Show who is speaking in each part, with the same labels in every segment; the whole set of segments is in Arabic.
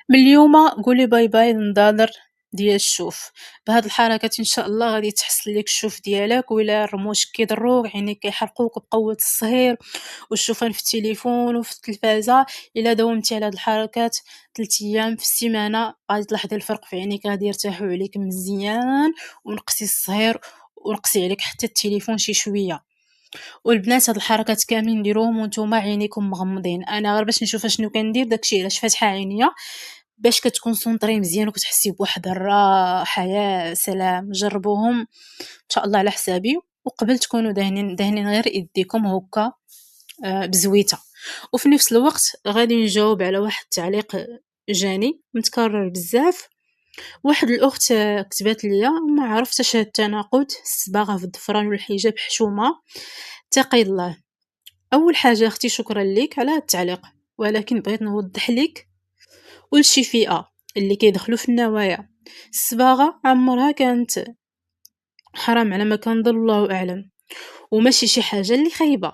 Speaker 1: من اليوم قولي باي باي للنظاظر ديال الشوف. بهاد الحركات ان شاء الله غادي تحسن لك الشوف ديالك، وإلا الرموش كيضروك عينيك كيحرقوك بقوة الصهير والشوفان في التليفون وفي التلفازة، الا داومتي على هاد الحركات 3 ايام في السيمانه غادي تلاحظي الفرق في عينيك، غادي يرتاحوا عليك مزيان، ونقصي الصهير ونقصي عليك حتى التليفون شي شويه. والبنات هاد الحركات كاملين نديروهم وانتم عينيكم مغمضين، انا غير باش نشوف شنو كندير داكشي علاش فاتحه عينيا، باش كتكونسونطري مزيان وكتحسي بواحد الراحه يا سلام. جربوهم ان شاء الله على حسابي، وقبل تكونوا دهنين غير يديكم هكا بزويته. وفي نفس الوقت غادي نجاوب على واحد التعليق جاني متكرر بزاف. واحد الاخت كتبات ليا: ما عرفتش هاد التناقض، الصباغه في الظفران والحجاب حشومه، اتقي الله. اول حاجه اختي شكرا لك على هاد التعليق، ولكن بغيت نوضح لك ولشي فئه اللي كيدخلوا في النوايا: الصباغه عمرها كانت حرام على ما كنظن، الله اعلم، وماشي شي حاجه اللي خايبه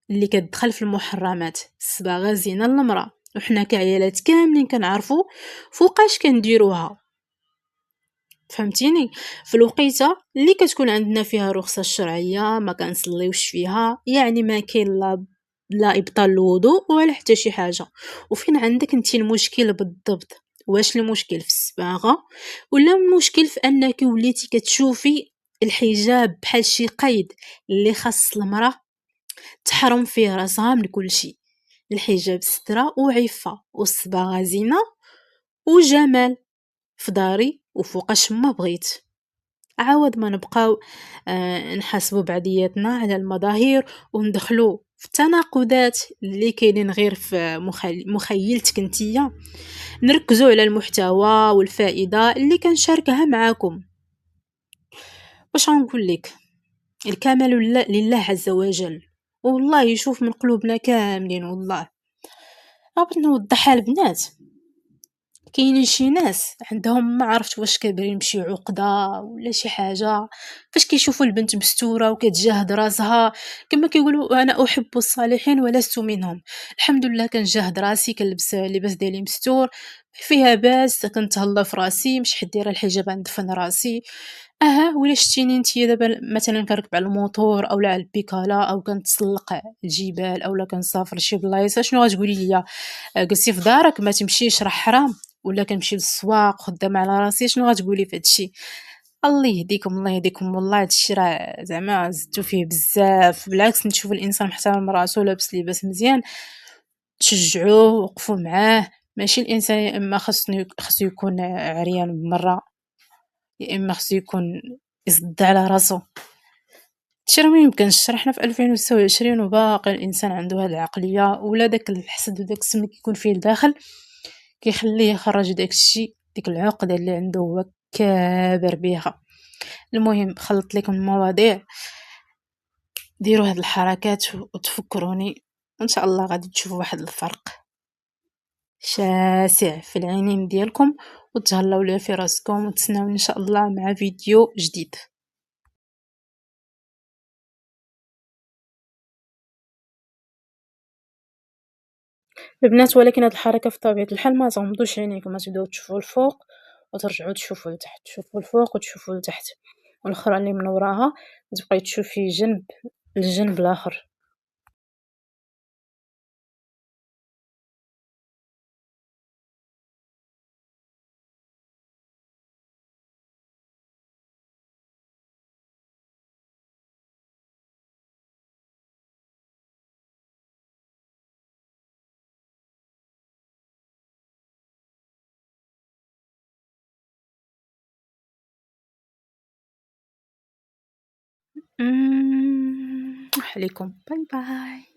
Speaker 1: اللي كتدخل في المحرمات. الصباغه زينه للمراه، وحنا كعيالات كاملين كنعرفوا فوقاش كنديروها، فهمتيني؟ في الوقيته اللي كتكون عندنا فيها رخصه الشرعيه ما كنصليوش فيها، يعني ما كاين لا ابطال الوضوء ولا حتى شي حاجه. وفين عندك انت المشكل بالضبط؟ واش المشكل في الصباغه، ولا المشكل في انك وليتي كتشوفي الحجاب بحال شي قيد اللي خاص المراه تحرم فيه راسها من كل شيء؟ الحجاب سترة وعفة، والصباغة زينة وجمال في داري وفوقاش ما بغيت. عاود ما نبقاو نحاسبوا بعضياتنا على المظاهر وندخلوا في التناقضات اللي كاينين غير في مخيلتك نتيا. نركزوا على المحتوى والفائده اللي كنشاركها معاكم. واش غنقول لك؟ الكمال لله عز وجل، والله يشوف من قلوبنا كاملين. والله غابت نوضحها البنات، كاينين شي ناس عندهم ما عرفت واش كابرين بشي عقده ولا شي حاجه، فاش كيشوفوا البنت مستوره وكتجاهد راسها كما كيقولوا انا احب الصالحين ولست منهم. الحمد لله كنجاهد راسي، كنلبس لباس ديالي مستور فيها باس، كنتهلا في راسي، مش حد دايره الحجاب ندفن راسي. ولا شتيني نتيا دابا مثلا كنركب على الموطور او على البيكالا او كنتسلق الجبال او كنسافر شي بلايصه، شنو غتقولي ليا؟ جلسي في دارك ما تمشيش راه حرام؟ ولا كنمشي للسواق خدامه على راسي، شنو غتقولي في هادشي؟ الله يهديكم الله يهديكم. والله هادشي راه زعما زدتو فيه بزاف، بالعكس نشوف الانسان محترم راسو لابس لباس مزيان شجعوه وقفوا معاه. ماشي الانسان يا اما خصو يكون عريان بمره، يا اما خصو يكون يصد على راسو. هادشي راه ميمكنش، راه حنا في 2026 وباقي الانسان عنده هاد العقليه، ولا داك الحسد وداك السم اللي كيكون فيه لداخل كيخليه يخرج داكشي، ديك العقده اللي عنده هو كابر بها. المهم خلط لكم المواضيع، ديروا هاد الحركات وتفكروني، وان شاء الله غادي تشوفوا واحد الفرق شاسع في العينين ديالكم، وتهلاو ليا في راسكم، وتسناوني ان شاء الله مع فيديو جديد. البنات ولكن هاد الحركه في طبيعه الحال ما تغمضوش عينيكم، ما تبداو تشوفوا الفوق وترجعوا تشوفوا لتحت، تشوفوا الفوق وتشوفوا لتحت، والاخرى اللي من وراها تبقاي تشوفي جنب الجنب الاخر. عليكم باي باي.